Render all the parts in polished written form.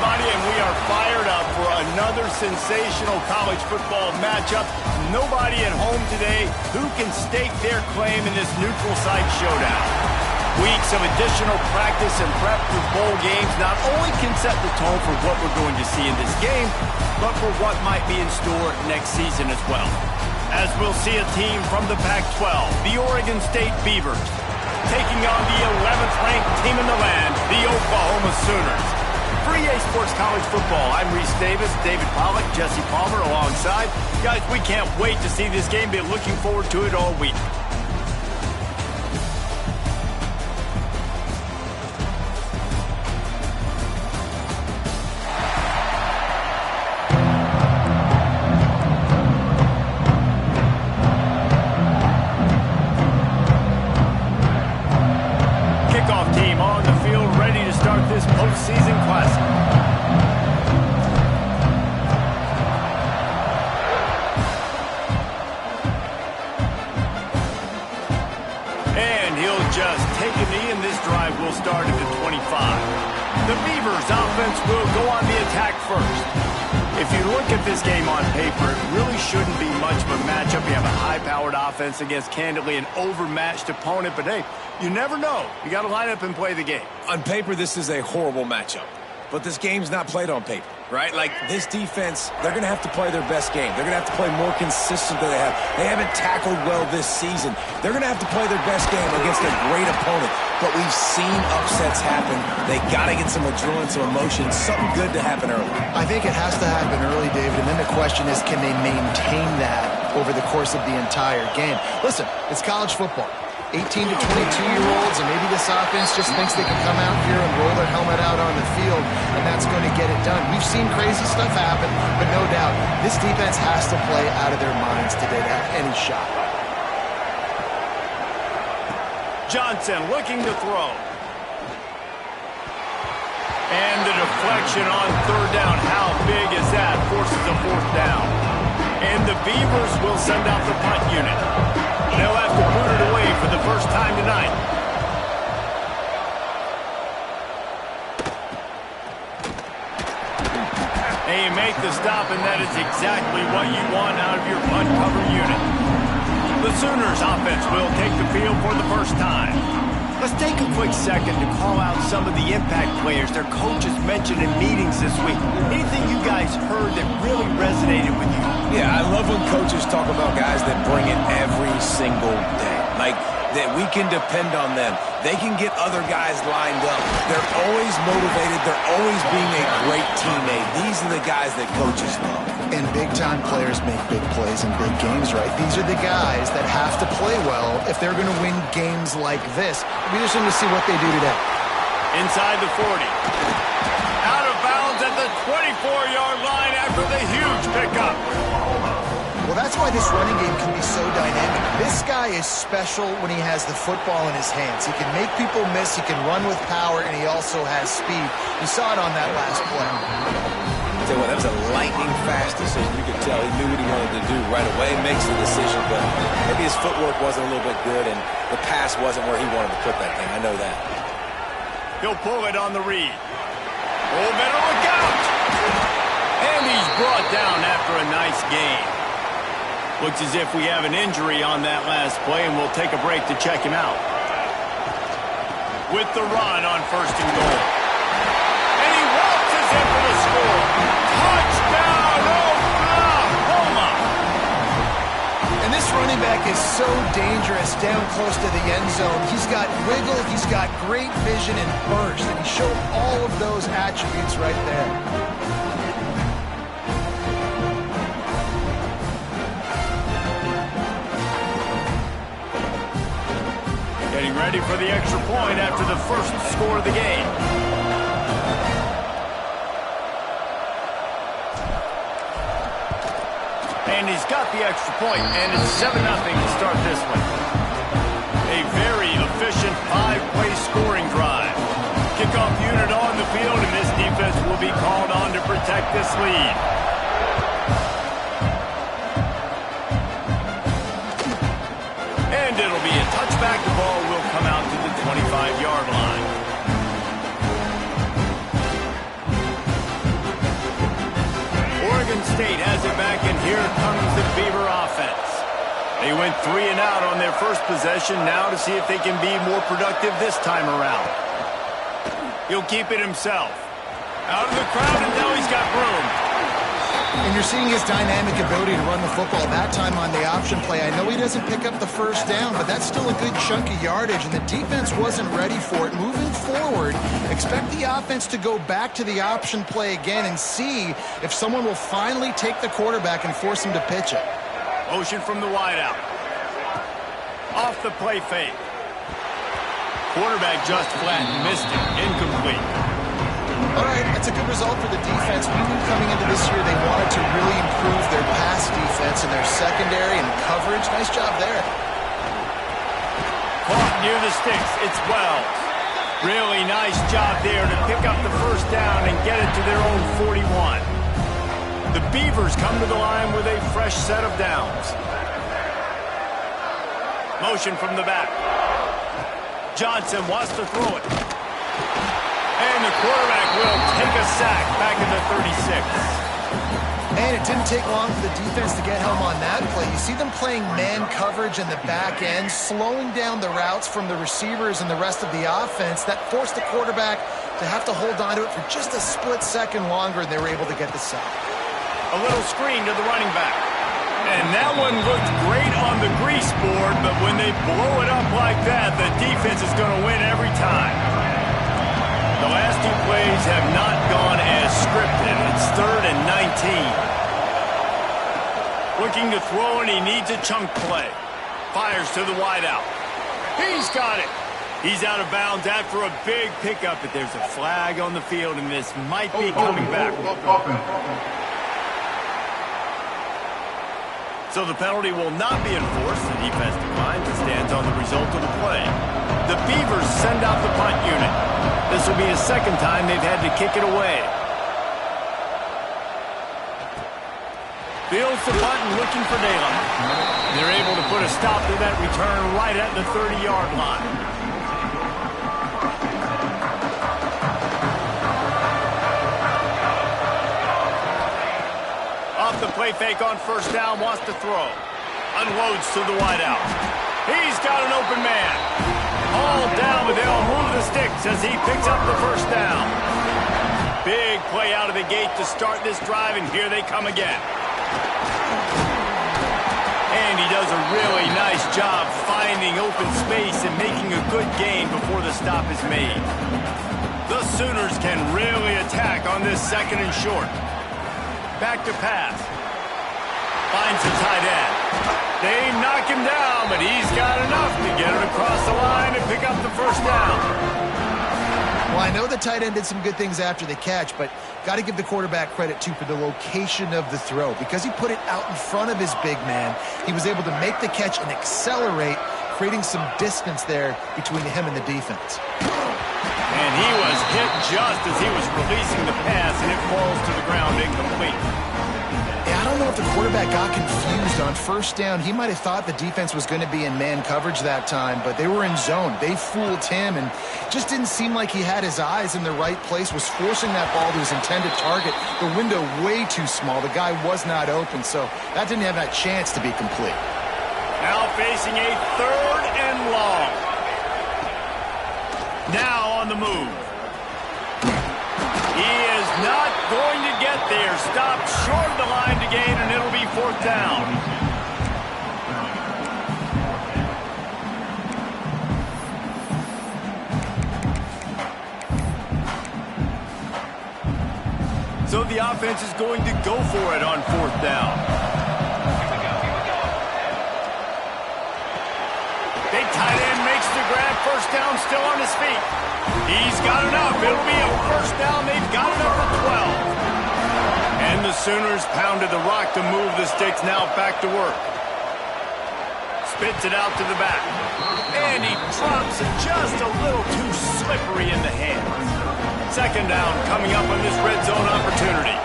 everybody, and we are fired up for another sensational college football matchup. Nobody at home today who can stake their claim in this neutral site showdown. Weeks of additional practice and prep for bowl games not only can set the tone for what we're going to see in this game, but for what might be in store next season as well. As we'll see a team from the Pac-12, the Oregon State Beavers, taking on the 11th ranked team in the land, the Oklahoma Sooners. For EA Sports College Football, I'm Reese Davis, David Pollack, Jesse Palmer alongside. Guys, we can't wait to see this game. Been looking forward to it all week. Postseason Classic. And he'll just take a knee, and this drive will start at the 25. The Beavers offense will go on the attack first. If you look at this game on paper, it really shouldn't be much of a matchup. You have a high-powered offense against, candidly, an overmatched opponent. But, hey, you never know. You got to line up and play the game. On paper, this is a horrible matchup. But this game's not played on paper, right? Like, this defense, they're going to have to play their best game. They're going to have to play more consistent than they have. They haven't tackled well this season. They're going to have to play their best game against a great opponent. But we've seen upsets happen. They got to get some adrenaline, some emotion, something good to happen early. I think it has to happen early, David. And then the question is, can they maintain that over the course of the entire game? Listen, it's college football. 18 to 22-year-olds, and maybe this offense just thinks they can come out here and roll their helmet out on the field, and that's going to get it done. We've seen crazy stuff happen, but no doubt, this defense has to play out of their minds today to have any shot. Johnson looking to throw. And the deflection on third down. How big is that? Forces a fourth down. And the Beavers will send out the punt unit. They'll have to boot it away for the first time tonight. And you make the stop, and that is exactly what you want out of your punt cover unit. The Sooners offense will take the field for the first time. Let's take a quick second to call out some of the impact players their coaches mentioned in meetings this week. Anything you guys heard that really resonated with you? Yeah, I love when coaches talk about guys that bring it every single day. Like, that we can depend on them. They can get other guys lined up. They're always motivated. They're always being a great teammate. These are the guys that coaches love. And big-time players make big plays in big games, right? These are the guys that have to play well if they're going to win games like this. It'll be interesting to see what they do today. Inside the 40. Out of bounds at the 24-yard line after the huge pickup. Well, that's why this running game can be so dynamic. This guy is special when he has the football in his hands. He can make people miss, he can run with power, and he also has speed. You saw it on that last play. I'll tell you what, that was a lightning-fast decision. You could tell he knew what he wanted to do right away. Makes the decision, but maybe his footwork wasn't a little bit good, and the pass wasn't where he wanted to put that thing. I know that. He'll pull it on the read. Oh, better look out! And he's brought down after a nice gain. Looks as if we have an injury on that last play, and we'll take a break to check him out. With the run on first and goal. And he waltzes in for the score. Touchdown, Oklahoma! And this running back is so dangerous down close to the end zone. He's got wiggle, he's got great vision and burst, and he showed all of those attributes right there. Getting ready for the extra point after the first score of the game. And he's got the extra point, and it's 7-0 to start this one. A very efficient 5-play scoring drive. Kickoff unit on the field, and this defense will be called on to protect this lead. And it'll be a touchback. The ball will come out to the 25-yard line. State has it back, and here comes the Beaver offense. They went 3 and out on their first possession, now to see if they can be more productive this time around. He'll keep it himself. Out of the crowd, and now he's got room. And you're seeing his dynamic ability to run the football, that time on the option play. I know he doesn't pick up the first down, but that's still a good chunk of yardage, and the defense wasn't ready for it. Moving forward, expect the offense to go back to the option play again and see if someone will finally take the quarterback and force him to pitch it. Motion from the wideout. Off the play fake. Quarterback just flat and missed it. Incomplete. All right, that's a good result for the defense. We knew coming into this year they wanted to really improve their pass defense and their secondary and coverage. Nice job there. Caught near the sticks. It's Wells. Really nice job there to pick up the first down and get it to their own 41. The Beavers come to the line with a fresh set of downs. Motion from the back. Johnson wants to throw it. And the quarterback will take a sack back at the 36. Man, it didn't take long for the defense to get home on that play. You see them playing man coverage in the back end, slowing down the routes from the receivers and the rest of the offense. That forced the quarterback to have to hold on to it for just a split second longer, and they were able to get the sack. A little screen to the running back. And that one looked great on the grease board, but when they blow it up like that, the defense is going to win every time. The last 2 plays have not gone as scripted. It's 3rd and 19. Looking to throw, and he needs a chunk play. Fires to the wideout. He's got it. He's out of bounds after a big pickup, but there's a flag on the field, and this might be coming back. So the penalty will not be enforced. The defense declines and stands on the result of the play. The Beavers send out the punt unit. This will be the second time they've had to kick it away. Fields the punt and looking for daylight. They're able to put a stop to that return right at the 30-yard line. Off the play fake on first down, wants to throw. Unloads to the wideout. He's got an open man. All down, but they'll move the sticks as he picks up the first down. Big play out of the gate to start this drive, and here they come again. And he does a really nice job finding open space and making a good gain before the stop is made. The Sooners can really attack on this 2nd and short. Back to pass. Finds the tight end. They knock him down, but he's got enough to get it across the line and pick up the first down. Well, I know the tight end did some good things after the catch, but got to give the quarterback credit, too, for the location of the throw. Because he put it out in front of his big man, he was able to make the catch and accelerate, creating some distance there between him and the defense. And he was hit just as he was releasing the pass, and it falls to the ground incomplete. Yeah, I don't know if the quarterback got confused on first down. He might have thought the defense was going to be in man coverage that time, but they were in zone. They fooled him, and just didn't seem like he had his eyes in the right place, was forcing that ball to his intended target. The window way too small. The guy was not open, so that didn't have that chance to be complete. Now facing a 3rd and long. Now on the move. He is not going to get there. Stopped short of the line to gain, and it'll be 4th down. So the offense is going to go for it on 4th down. Big tight end makes the grab. First down, still on his feet. He's got enough. It'll be a first down. They've got it up to 12. And the Sooners pounded the rock to move the sticks. Now back to work. Spits it out to the back. And he drops it just a little too slippery in the hands. 2nd down coming up on this red zone opportunity.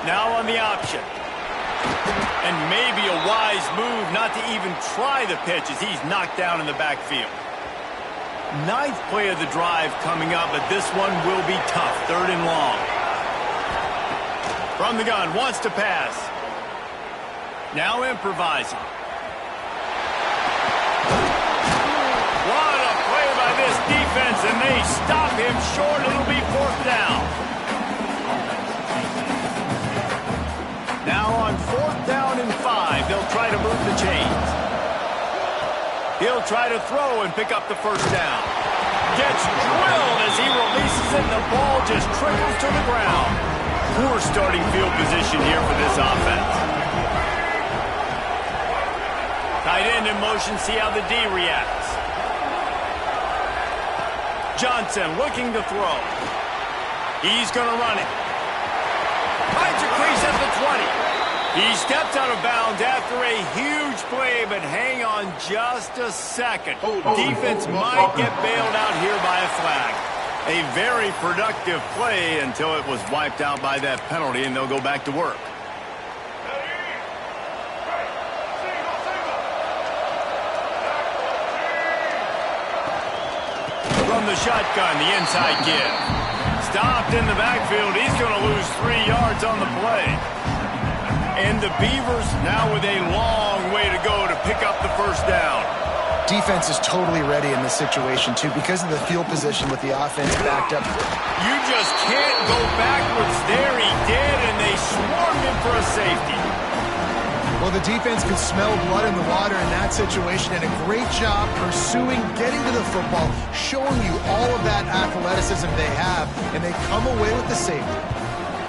Now on the option. And maybe a wise move not to even try the pitch as he's knocked down in the backfield. Ninth play of the drive coming up, but this one will be tough. 3rd and long. From the gun, wants to pass. Now improvising. What a play by this defense, and they stop him short. It'll be 4th down. Now on 4th down and 5, they'll try to move the chains. He'll try to throw and pick up the 1st down. Gets drilled as he releases it, and the ball just trickles to the ground. Poor starting field position here for this offense. Tight end in motion, see how the D reacts. Johnson looking to throw. He's going to run it. Finds a crease at the 20. He steps out of bounds after a huge play, but hang on just a second. Defense might get bailed out here by a flag. A very productive play until it was wiped out by that penalty, and they'll go back to work. From the shotgun, the inside give. Stopped in the backfield. He's going to lose 3 yards on the play. And the Beavers now with a long way to go to pick up the 1st down. Defense is totally ready in this situation, too, because of the field position with the offense backed up. You just can't go backwards there. He did, and they swarmed him for a safety. Well, the defense could smell blood in the water in that situation, and a great job pursuing, getting to the football, showing you all of that athleticism they have, and they come away with the safety.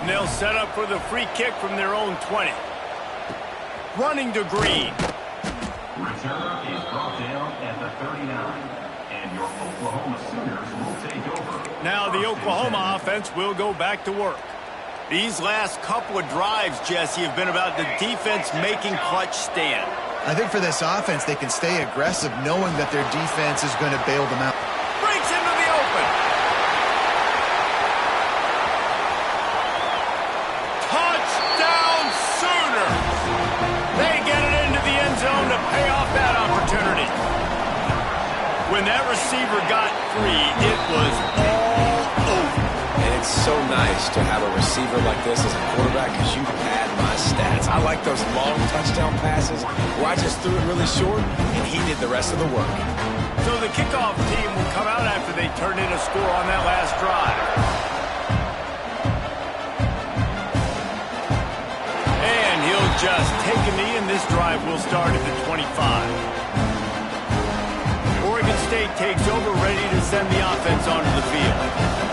And they'll set up for the free kick from their own 20. Running to Green. Return is brought down at the 39. And your Oklahoma Sooners will take over. Now the Oklahoma offense will go back to work. These last couple of drives, Jesse, have been about the defense making clutch stand. I think for this offense, they can stay aggressive knowing that their defense is going to bail them out. Breaks into the open. Touchdown Sooners! They get it into the end zone to pay off that opportunity. When that receiver got free, it was all over. And it's so nice to have a receiver like this as a quarterback because you pad my stats. I like those long touchdown passes where I just threw it really short and he did the rest of the work. So the kickoff team will come out after they turn in a score on that last drive. And he'll just take a knee, and this drive will start at the 25. Oregon State takes over, ready to send the offense onto the field.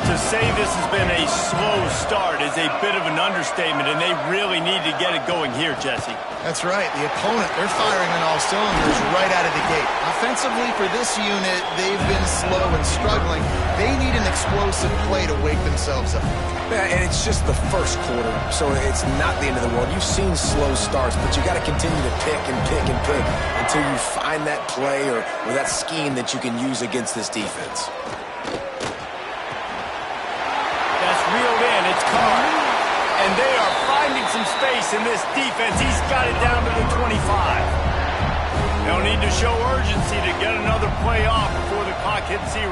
To say this has been a slow start is a bit of an understatement, and they really need to get it going here, Jesse. That's right. The opponent, they're firing on all cylinders right out of the gate. Offensively, for this unit, they've been slow and struggling. They need an explosive play to wake themselves up. Yeah, and it's just the first quarter, so it's not the end of the world. You've seen slow starts, but you got to continue to pick and pick and pick until you find that play or that scheme that you can use against this defense. That's reeled in. It's Carr. And they are finding some space in this defense. He's got it down to the 25. They'll need to show urgency to get another play off before the clock hits 0.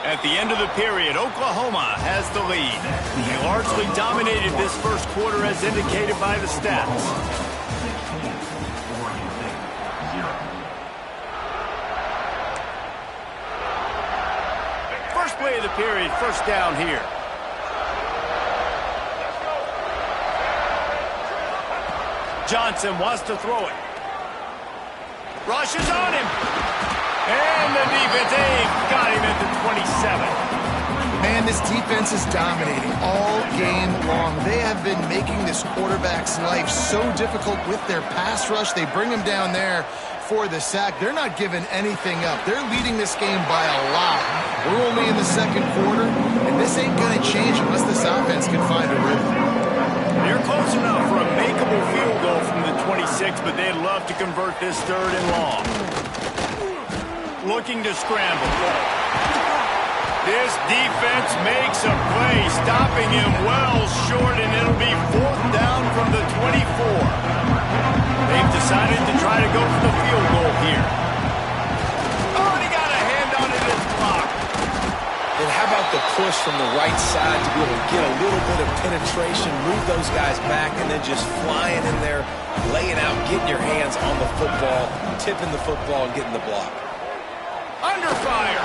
At the end of the period, Oklahoma has the lead. They largely dominated this first quarter as indicated by the stats. First play of the period, 1st down here. Johnson wants to throw it. Rushes on him. And the defense, got him at the 27. Man, this defense is dominating all game long. They have been making this quarterback's life so difficult with their pass rush. They bring him down there for the sack. They're not giving anything up. They're leading this game by a lot. We're only in the 2nd quarter, and this ain't going to change unless this offense can find a rhythm. They're close enough for a makeable field goal from the 26, but they'd love to convert this 3rd and long. Looking to scramble. This defense makes a play, stopping him well short, and it'll be 4th down from the 24. They've decided to try to go for the field goal here. Oh, and he got a hand on it. It's blocked. And how about the push from the right side to be able to get a little bit of penetration, move those guys back, and then just flying in there, laying out, getting your hands on the football, tipping the football, and getting the block. Under fire.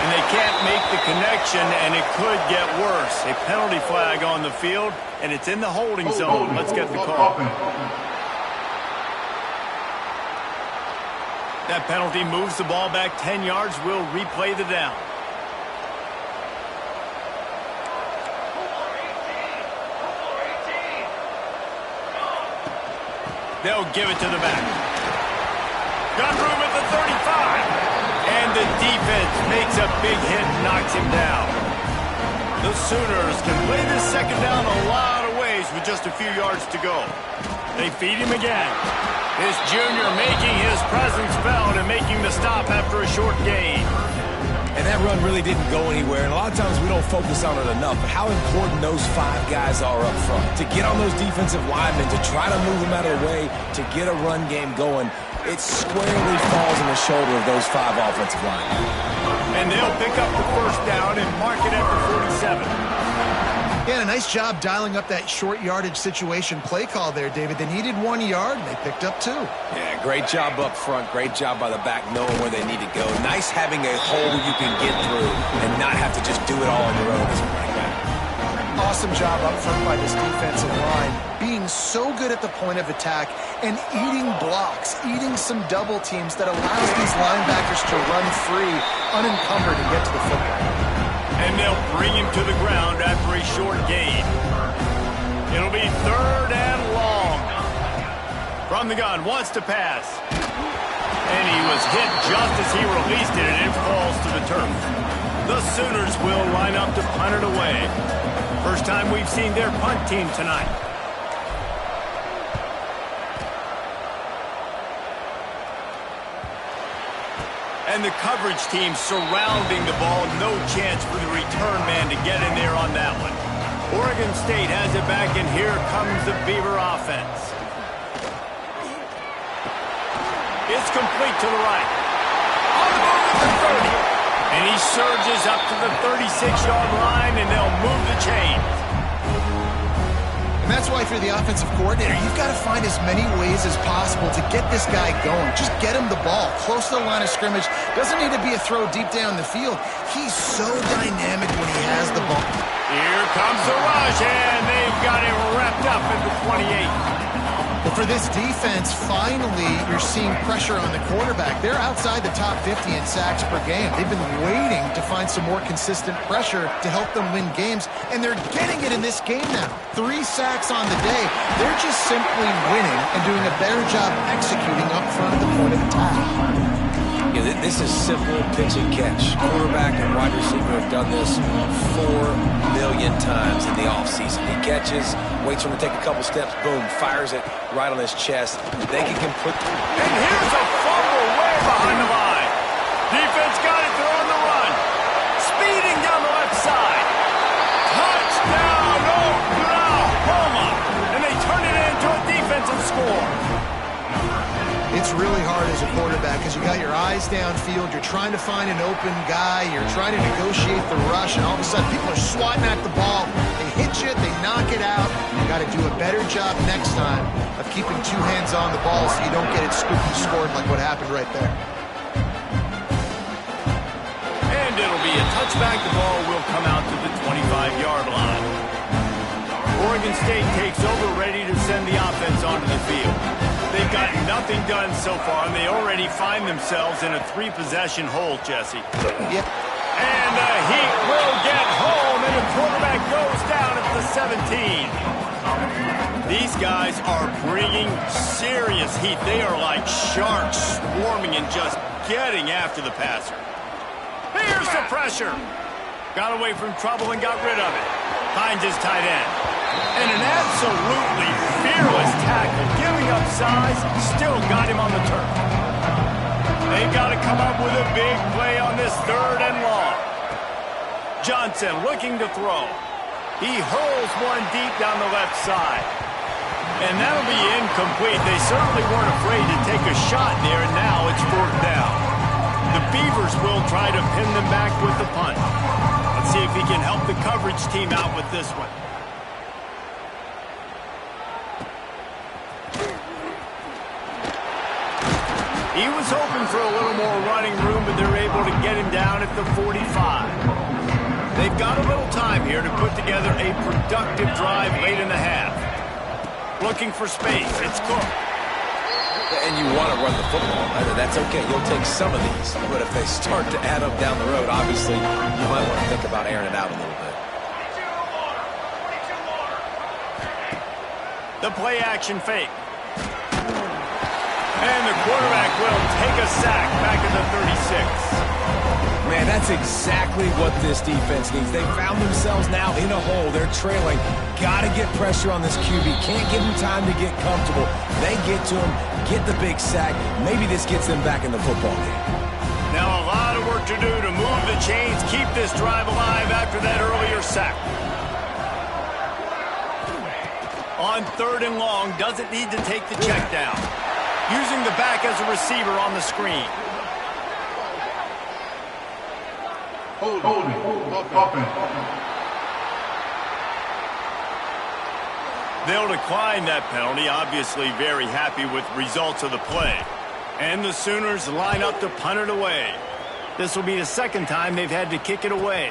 And they can't make the connection, and it could get worse. A penalty flag on the field, and it's in the holding zone. Let's get the call. That penalty moves the ball back 10 yards. We'll replay the down. They'll give it to the back. Got room at the 35. And the defense makes a big hit and knocks him down. The Sooners can play this second down a lot of ways with just a few yards to go. They feed him again. This junior making his presence felt and making the stop after a short gain. And that run really didn't go anywhere, and a lot of times we don't focus on it enough, but how important those 5 guys are up front. To get on those defensive linemen, to try to move them out of the way, to get a run game going, it squarely falls on the shoulder of those 5 offensive linemen. And they'll pick up the first down and mark it at the 47. Yeah, a nice job dialing up that short yardage situation play call there, David. They needed 1 yard, and they picked up 2. Yeah, great job up front. Great job by the back knowing where they need to go. Nice having a hole you can get through and not have to just do it all on your own as a running back. Awesome job up front by this defensive line, being so good at the point of attack and eating blocks, eating some double teams that allows these linebackers to run free, unencumbered, and get to the football. And they'll bring him to the ground after a short gain. It'll be 3rd and long. From the gun, wants to pass. And he was hit just as he released it, and it falls to the turf. The Sooners will line up to punt it away. First time we've seen their punt team tonight. And the coverage team surrounding the ball. No chance for the return man to get in there on that one. Oregon State has it back, and here comes the Beaver offense. It's complete to the right. On the move at the 30. And he surges up to the 36-yard line, and they'll move the chains. And that's why if you're the offensive coordinator, you've got to find as many ways as possible to get this guy going. Just get him the ball close to the line of scrimmage. Doesn't need to be a throw deep down the field. He's so dynamic when he has the ball. Here comes the rush, and they've got him wrapped up at the 28. But for this defense, finally, you're seeing pressure on the quarterback. They're outside the top 50 in sacks per game. They've been waiting to find some more consistent pressure to help them win games, and they're getting it in this game now. 3 sacks on the day. They're just simply winning and doing a better job executing up front at the point of attack. Yeah, this is simple pitch and catch. Quarterback and wide receiver have done this 4 million times in the offseason. He catches, waits for him to take a couple steps, boom, fires it right on his chest. They can complete. And here's a fumble way behind the line. Defense got it. They're on the run. Speeding down the left side. Touchdown, Oklahoma. And they turn it into a defensive score. It's really hard as a quarterback because you got your eyes downfield. You're trying to find an open guy. You're trying to negotiate the rush, and all of a sudden people are swatting at the ball. They hit you. They knock it out. You got to do a better job next time of keeping 2 hands on the ball so you don't get it scooped and scored like what happened right there. And it'll be a touchback. The ball will come out to the 25-yard line. Oregon State takes over, ready to send the offense onto the field. They've got nothing done so far, and they already find themselves in a 3-possession hole, Jesse. Yep. And the Heat will get home, and the quarterback goes down at the 17. These guys are bringing serious heat. They are like sharks swarming and just getting after the passer. Here's the pressure. Got away from trouble and got rid of it. Finds his tight end. And an absolutely fearless tackle, giving up size, still got him on the turf. They've got to come up with a big play on this 3rd and long. Johnson looking to throw. He hurls one deep down the left side. And that'll be incomplete. They certainly weren't afraid to take a shot there, and now it's 4th down. The Beavers will try to pin them back with the punt. Let's see if he can help the coverage team out with this one. He was hoping for a little more running room, but they're able to get him down at the 45. They've got a little time here to put together a productive drive late in the half. Looking for space. It's Cook. And you want to run the football. That's okay. You'll take some of these. But if they start to add up down the road, obviously, you might want to think about airing it out a little bit. The play-action fake. And the quarterback will take a sack back at the 36. Man, that's exactly what this defense needs. They found themselves now in a hole. They're trailing. Got to get pressure on this QB. Can't give him time to get comfortable. They get to him, get the big sack. Maybe this gets them back in the football game. Now a lot of work to do to move the chains, keep this drive alive after that earlier sack. On 3rd and long, doesn't need to take the check down. Using the back as a receiver on the screen. They'll decline that penalty, obviously very happy with results of the play. And the Sooners line up to punt it away. This will be the 2nd time they've had to kick it away.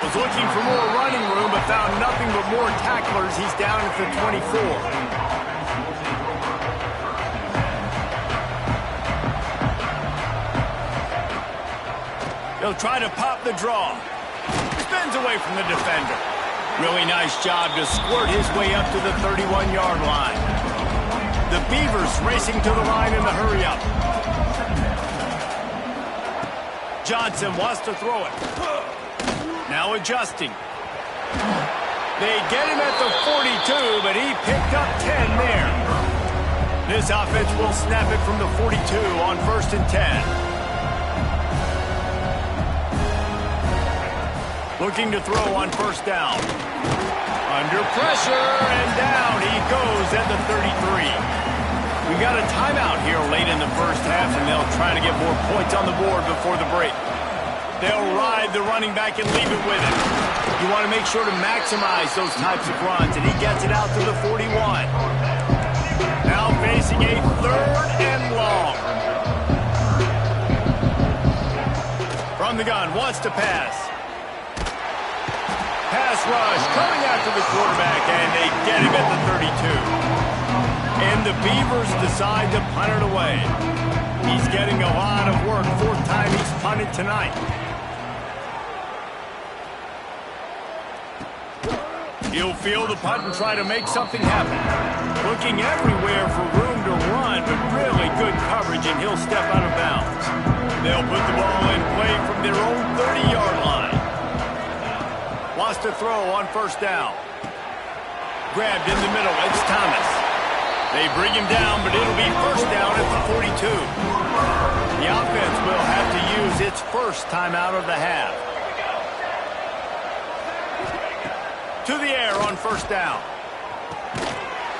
Was looking for more running room, but found nothing but more tacklers. He's down at the 24. He'll try to pop the draw. Spins away from the defender. Really nice job to squirt his way up to the 31-yard line. The Beavers racing to the line in the hurry-up. Johnson wants to throw it. Now adjusting. They get him at the 42, but he picked up 10 there. This offense will snap it from the 42 on 1st and 10. Looking to throw on 1st down. Under pressure, and down he goes at the 33. We got a timeout here late in the 1st half, and they'll try to get more points on the board before the break. They'll ride the running back and leave it with him. You want to make sure to maximize those types of runs, and he gets it out to the 41. Now facing a 3rd and long. From the gun, wants to pass. Pass rush coming after the quarterback, and they get him at the 32. And the Beavers decide to punt it away. He's getting a lot of work. 4th time he's punted tonight. He'll field the punt and try to make something happen. Looking everywhere for room to run, but really good coverage, and he'll step out of bounds. They'll put the ball in play from their own 30-yard line. Wants to throw on 1st down. Grabbed in the middle. It's Thomas. They bring him down, but it'll be 1st down at the 42. The offense will have to use its 1st timeout of the half. To the air on 1st down.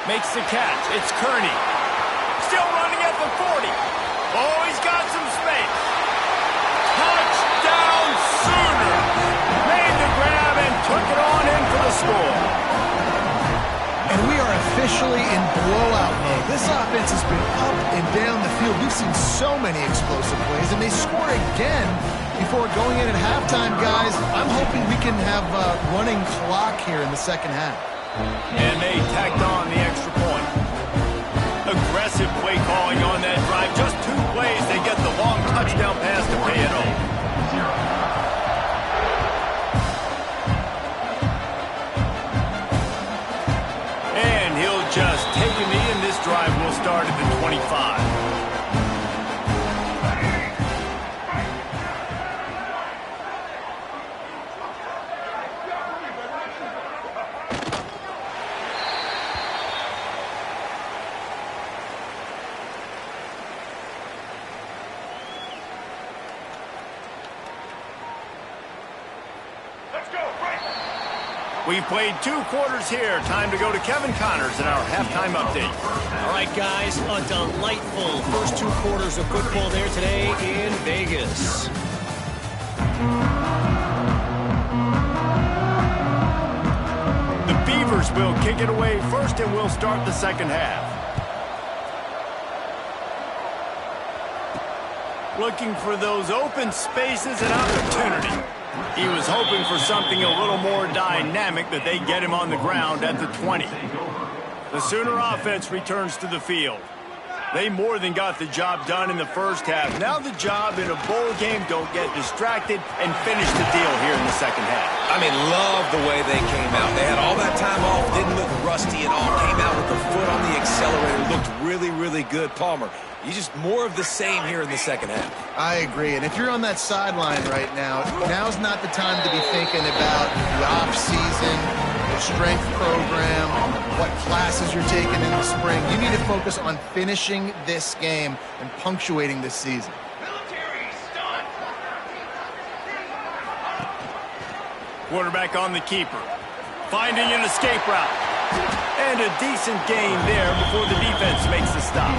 Makes the catch. It's Kearney. Still running at the 40. Oh, he's got some space. Touchdown Sooners. Made the grab and took it on in for the score. And we are officially in blowout mode. This offense has been up and down the field. We've seen so many explosive plays, and they score again before going in at halftime, guys. I'm hoping we can have a running clock here in the 2nd half. And they tacked on the extra point. Aggressive play calling on that drive. Just 2 plays, they get the long touchdown pass to pay it off. And he'll just take a knee, and this drive will start at the 25. We've played 2 quarters here. Time to go to Kevin Connors in our halftime update. All right, guys, a delightful first 2 quarters of football there today in Vegas. The Beavers will kick it away first, and we'll start the second half. Looking for those open spaces and opportunity. He was hoping for something a little more dynamic, that they get him on the ground at the 20. The Sooner offense returns to the field. They more than got the job done in the first half. Now the job in a bowl game, don't get distracted, and finish the deal here in the second half. I mean, love the way they came out. They had all that time off, didn't look rusty at all, came out with the foot on the accelerator, looked really, really good. Palmer, you just more of the same here in the second half. I agree, and if you're on that sideline right now, now's not the time to be thinking about the off-season, the strength program, what classes you're taking in the spring. You need to focus on finishing this game and punctuating this season. Quarterback on the keeper, finding an escape route, and a decent gain there before the defense makes the stop.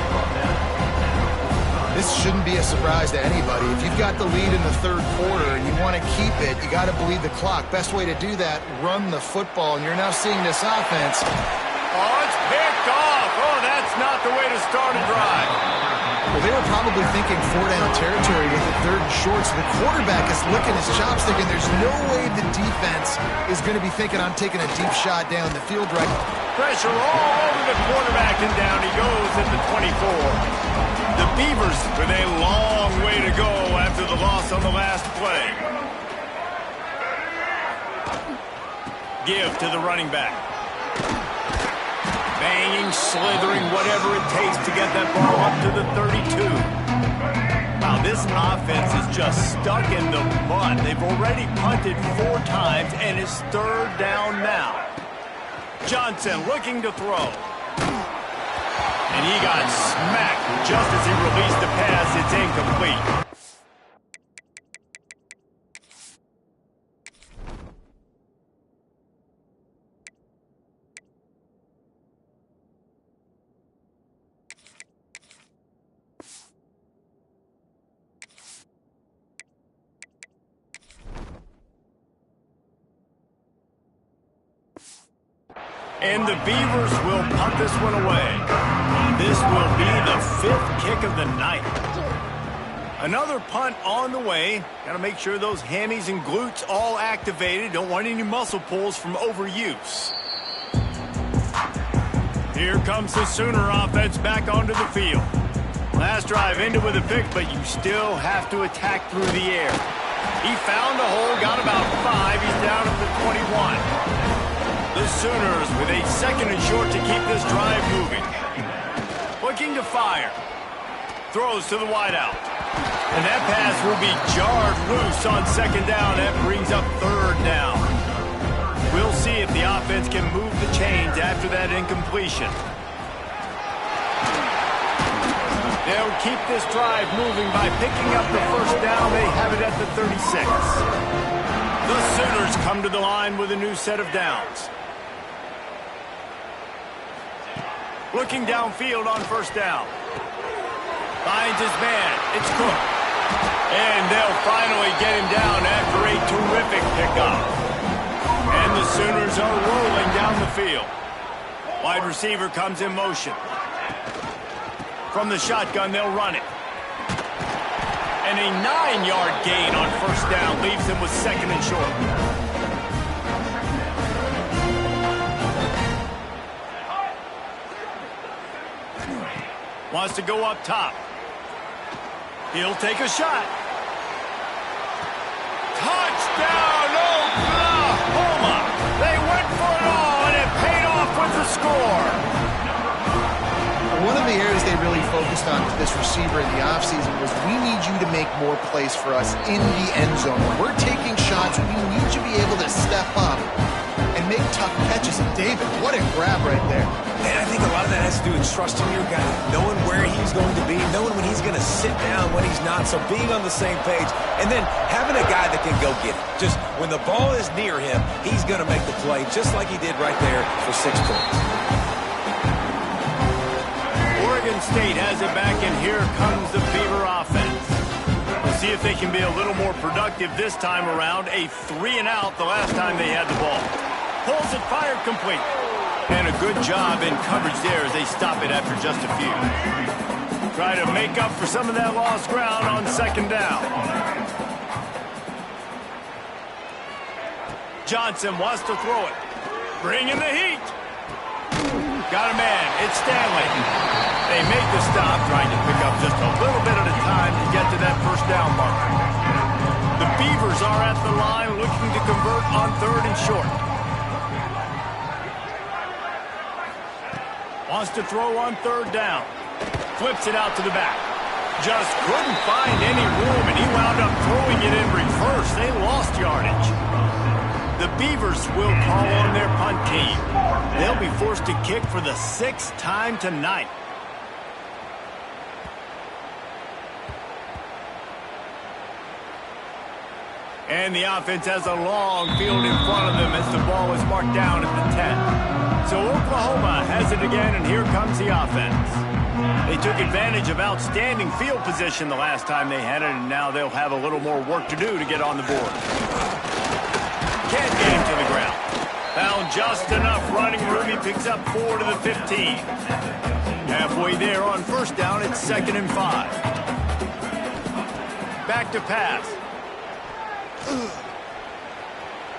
This shouldn't be a surprise to anybody. If you've got the lead in the third quarter and you want to keep it, you got to bleed the clock. Best way to do that, run the football, and you're now seeing this offense. Oh, it's picked off. Oh, that's not the way to start a drive. Well, they were probably thinking 4-down territory with the third and short, so the quarterback is licking his chops thinking there's no way the defense is going to be thinking I'm taking a deep shot down the field right. Pressure all over the quarterback, and down he goes at the 24. The Beavers with a long way to go after the loss on the last play. Give to the running back. Banging, slithering, whatever it takes to get that ball up to the 32. Wow, this offense is just stuck in the mud. They've already punted 4 times, and it's third down now. Johnson looking to throw. And he got smacked just as he released the pass. It's incomplete. And the Beavers will punt this one away. This will be the 5th kick of the night. Another punt on the way. Got to make sure those hammies and glutes all activated. Don't want any muscle pulls from overuse. Here comes the Sooner offense back onto the field. Last drive ended with a pick, but you still have to attack through the air. He found a hole, got about 5. He's down at the 21. The Sooners with a 2nd and short to keep this drive moving. Looking to fire. Throws to the wideout. And that pass will be jarred loose on 2nd down. That brings up 3rd down. We'll see if the offense can move the chains after that incompletion. They'll keep this drive moving by picking up the 1st down. They have it at the 36. The Sooners come to the line with a new set of downs. Looking downfield on 1st down. Finds his man. It's Cook. And they'll finally get him down after a terrific pickup. And the Sooners are rolling down the field. Wide receiver comes in motion. From the shotgun, they'll run it. And a 9-yard gain on 1st down leaves them with 2nd and short. Wants to go up top. He'll take a shot. Touchdown, Oklahoma! They went for it all, and it paid off with the score. One of the areas they really focused on with this receiver in the offseason was we need you to make more plays for us in the end zone. When we're taking shots, we need you to be able to step up and They make tough catches. And David, what a grab right there. And I think a lot of that has to do with trusting your guy, knowing where he's going to be, knowing when he's going to sit down, when he's not, so being on the same page, and then having a guy that can go get it. Just when the ball is near him, he's going to make the play, just like he did right there for 6 points. Oregon State has it back, and here comes the Beaver offense. We'll see if they can be a little more productive this time around. A 3-and-out the last time they had the ball. Pulls it, fired, complete. And a good job in coverage there as they stop it after just a few. Try to make up for some of that lost ground on 2nd down. Johnson wants to throw it. Bringing the heat. Got a man. It's Stanley. They make the stop, trying to pick up just a little bit at a time to get to that 1st down mark. The Beavers are at the line looking to convert on 3rd and short. Wants to throw on 3rd down. Flips it out to the back. Just couldn't find any room, and he wound up throwing it in reverse. They lost yardage. The Beavers will call on their punt team. They'll be forced to kick for the 6th time tonight. And the offense has a long field in front of them as the ball is marked down at the 10. So Oklahoma has it again, and here comes the offense. They took advantage of outstanding field position the last time they had it, and now they'll have a little more work to do to get on the board. Can't get him to the ground. Found just enough running room. He picks up 4 to the 15. Halfway there on 1st down, it's 2nd and 5. Back to pass.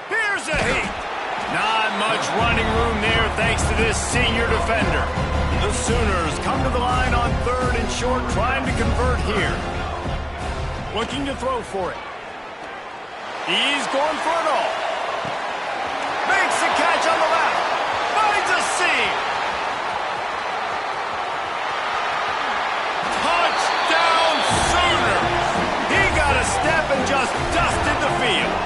Here's a heat. Not much running room there thanks to this senior defender. The Sooners come to the line on 3rd and short, trying to convert here. Looking to throw for it. He's going for it all. Makes the catch on the left. Finds a seam. Touchdown Sooners. He got a step and just dusted the field.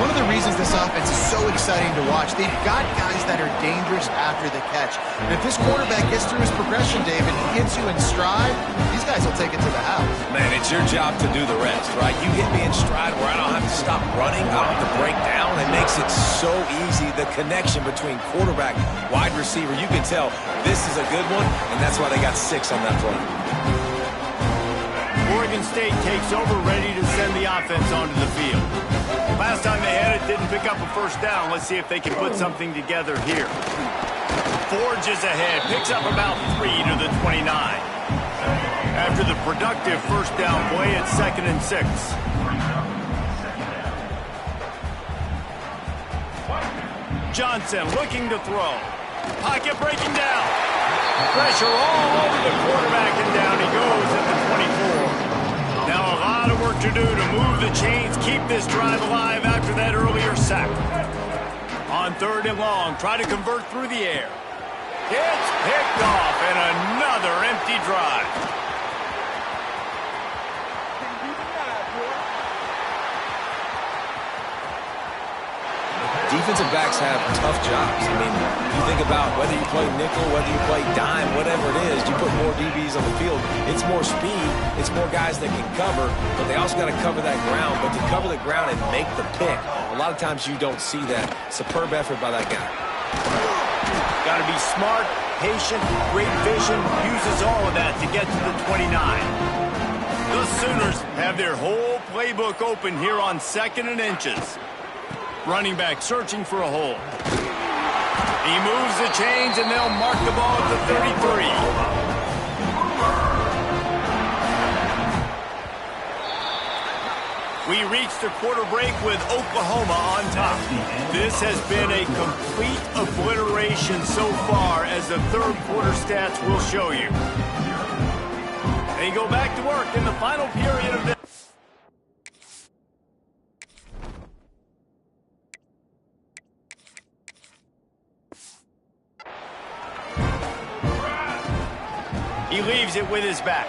One of the reasons this offense is so exciting to watch, they've got guys that are dangerous after the catch. And if this quarterback gets through his progression, David, he hits you in stride, these guys will take it to the house. Man, it's your job to do the rest, right? You hit me in stride where I don't have to stop running, I don't have to break down. It makes it so easy, the connection between quarterback, wide receiver. You can tell this is a good one, and that's why they got 6 on that play. Oregon State takes over, ready to send the offense onto the field. Last time they had it, didn't pick up a 1st down. Let's see if they can put something together here. Forges ahead, picks up about 3 to the 29. After the productive 1st down play, it's 2nd and 6. Johnson looking to throw. Pocket breaking down. Pressure all over the quarterback, and down he goes at the 24. Now a lot of work to do to move the chains, keep this drive alive after that earlier sack. On 3rd and long, try to convert through the air. It's picked off, and another empty drive. Defensive backs have tough jobs. I mean, you think about whether you play nickel, whether you play dime, whatever it is, you put more DBs on the field. It's more speed. It's more guys that can cover, but they also got to cover that ground. But to cover the ground and make the pick, a lot of times you don't see that. Superb effort by that guy. Got to be smart, patient, great vision, uses all of that to get to the 29. The Sooners have their whole playbook open here on 2nd and inches. Running back searching for a hole. He moves the chains, and they'll mark the ball at the 33. We reach the quarter break with Oklahoma on top. This has been a complete obliteration so far, as the 3rd quarter stats will show you. They go back to work in the final period of this. He leaves it with his back.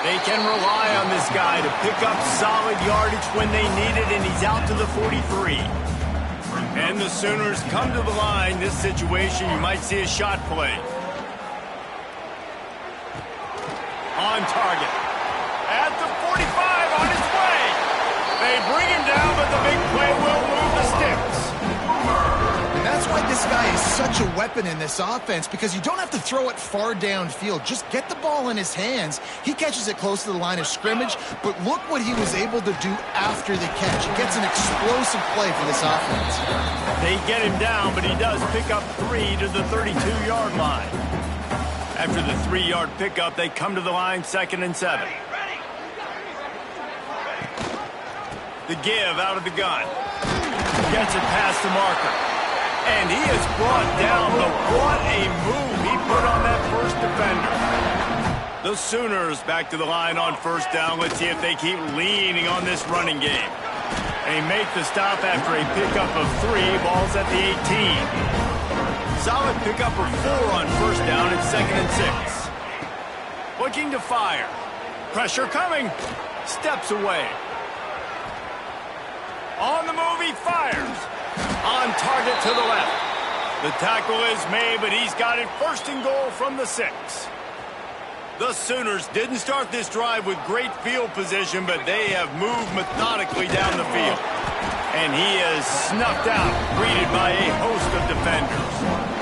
They can rely on this guy to pick up solid yardage when they need it, and he's out to the 43. And the Sooners come to the line. This situation, you might see a shot play. On target. At the 45, on his way. They bring him down, but the big play will move the sticks. And that's why this guy is such a weapon in this offense, because you don't have to throw it far downfield. Just get the ball in his hands. He catches it close to the line of scrimmage, but look what he was able to do after the catch. He gets an explosive play for this offense. They get him down, but he does pick up 3 to the 32-yard line. After the 3-yard pickup, they come to the line, 2nd and 7. The give out of the gun. Gets it past the marker. And he is brought down, but what a move he put on that first defender. The Sooners back to the line on 1st down. Let's see if they keep leaning on this running game. They make the stop after a pickup of 3. Ball's at the 18. Solid pickup of 4 on 1st down. It's 2nd and 6. Looking to fire. Pressure coming. Steps away. On the move, he fires. On target to the left. The tackle is made, but he's got it 1st and goal from the 6. The Sooners didn't start this drive with great field position, but they have moved methodically down the field. And he is snuffed out, greeted by a host of defenders.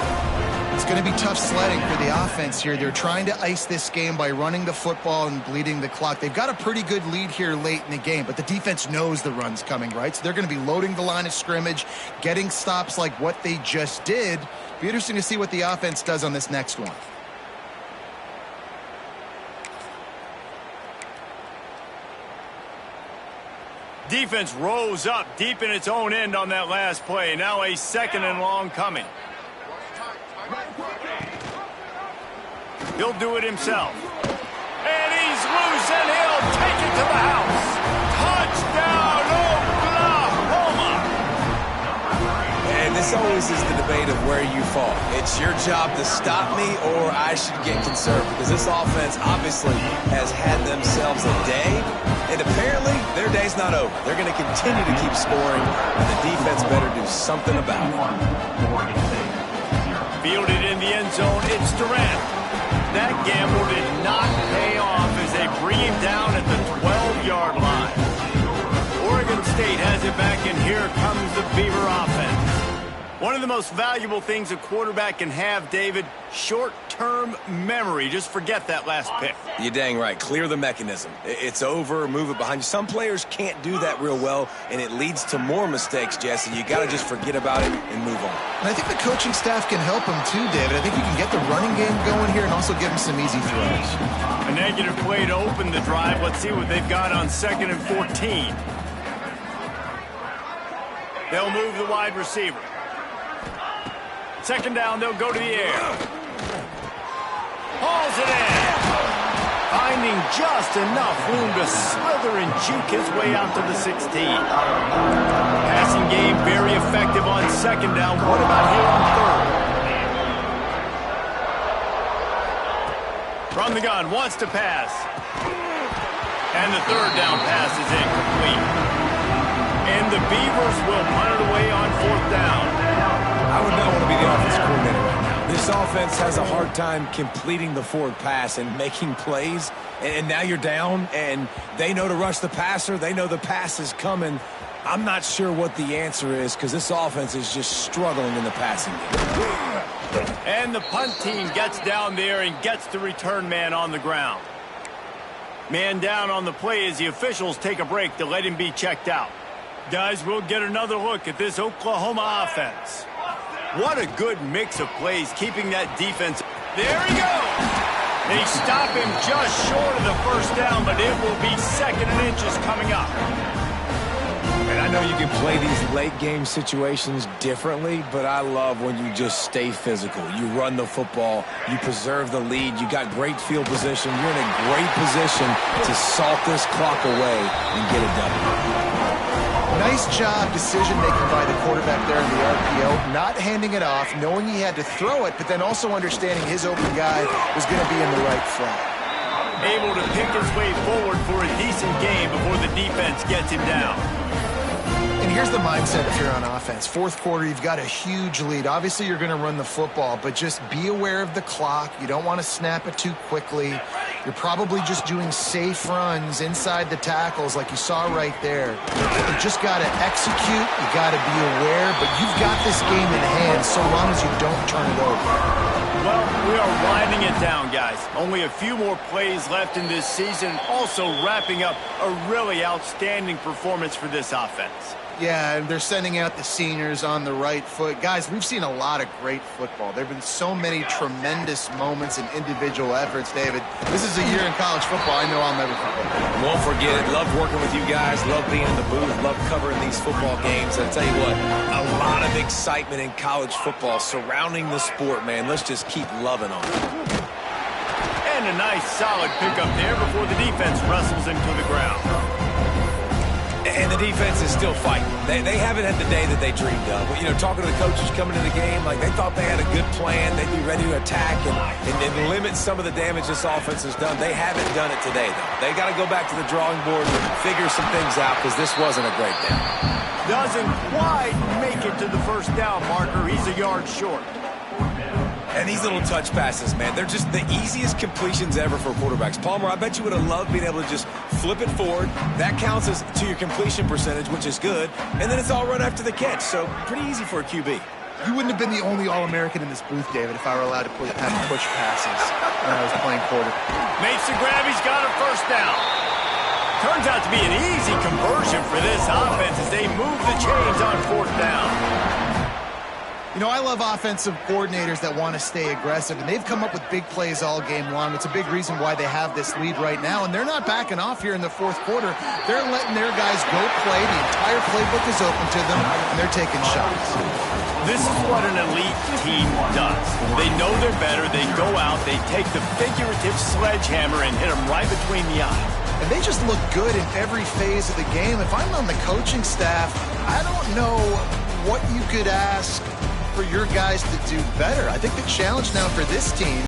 It's going to be tough sledding for the offense here. They're trying to ice this game by running the football and bleeding the clock. They've got a pretty good lead here late in the game, but the defense knows the run's coming, right? So they're going to be loading the line of scrimmage, getting stops like what they just did. Be interesting to see what the offense does on this next one. Defense rose up deep in its own end on that last play. Now a 2nd and long coming. He'll do it himself. And he's loose, and he'll take it to the house. Touchdown, Oklahoma! And this always is the debate of where you fall. It's your job to stop me, or I should get concerned, because this offense obviously has had themselves a day, and apparently their day's not over. They're going to continue to keep scoring, and the defense better do something about it. Fielded in the end zone, it's Durant. That gamble did not pay off as they bring him down at the 12-yard line. Oregon State has it back, and here comes the Beaver offense. One of the most valuable things a quarterback can have, David, short-term memory. Just forget that last pick. You're dang right. Clear the mechanism. It's over, move it behind you. Some players can't do that real well, and it leads to more mistakes, Jesse. You got to just forget about it and move on. And I think the coaching staff can help him too, David. I think you can get the running game going here and also give him some easy throws. A negative play to open the drive. Let's see what they've got on 2nd and 14. They'll move the wide receiver. 2nd down, they'll go to the air. Hauls it in. Finding just enough room to slither and juke his way out to the 16. Passing game very effective on 2nd down. What about here on 3rd? From the gun, wants to pass. And the 3rd down pass is incomplete. And the Beavers will punt it away on 4th down. I would not want to be the offense coordinator right now. This offense has a hard time completing the forward pass and making plays. And now you're down, and they know to rush the passer. They know the pass is coming. I'm not sure what the answer is, because this offense is just struggling in the passing game. And the punt team gets down there and gets the return man on the ground. Man down on the play as the officials take a break to let him be checked out. Guys, we'll get another look at this Oklahoma offense. What a good mix of plays, keeping that defense. There he goes. They stop him just short of the 1st down, but it will be 2nd and inches coming up. And I know you can play these late game situations differently, but I love when you just stay physical. You run the football, you preserve the lead, you got great field position. You're in a great position to salt this clock away and get it done. Nice job decision-making by the quarterback there in the RPO, not handing it off, knowing he had to throw it, but then also understanding his open guy was going to be in the right front. able to pick his way forward for a decent game before the defense gets him down. And here's the mindset if you're on offense. Fourth quarter, you've got a huge lead. Obviously, you're going to run the football, but just be aware of the clock. You don't want to snap it too quickly. You're probably just doing safe runs inside the tackles like you saw right there. You just got to execute. You got to be aware, but you've got this game in hand so long as you don't turn it over. Well, we are winding it down, guys. Only a few more plays left in this season. Also wrapping up a really outstanding performance for this offense. Yeah, and they're sending out the seniors on the right foot. Guys, we've seen a lot of great football. There have been so many tremendous moments and individual efforts, David. This is a year in college football I know I'll never forget. Won't forget it. Love working with you guys. Love being in the booth. Love covering these football games. I'll tell you what, a lot of excitement in college football surrounding the sport, man. Let's just keep loving on it. And a nice solid pickup there before the defense wrestles him to the ground. And the defense is still fighting. They haven't had the day that they dreamed of. You know, talking to the coaches coming into the game, like they thought they had a good plan. They'd be ready to attack and limit some of the damage this offense has done. They haven't done it today, though. They got to go back to the drawing board and figure some things out because this wasn't a great day. Doesn't quite make it to the first down marker. He's a yard short. And these little touch passes, man, they're just the easiest completions ever for quarterbacks. Palmer, I bet you would have loved being able to just flip it forward. That counts as to your completion percentage, which is good. And then it's all run after the catch, so pretty easy for a QB. You wouldn't have been the only All-American in this booth, David, if I were allowed to have push passes when I was playing quarter. Makes the grab. He's got a first down. Turns out to be an easy conversion for this offense as they move the chains on fourth down. You know, I love offensive coordinators that want to stay aggressive, and they've come up with big plays all game long. It's a big reason why they have this lead right now, and they're not backing off here in the fourth quarter. They're letting their guys go play. The entire playbook is open to them, and they're taking shots. This is what an elite team does. They know they're better. They go out, they take the figurative sledgehammer and hit them right between the eyes. And they just look good in every phase of the game. If I'm on the coaching staff, I don't know what you could ask for your guys to do better. I think the challenge now for this team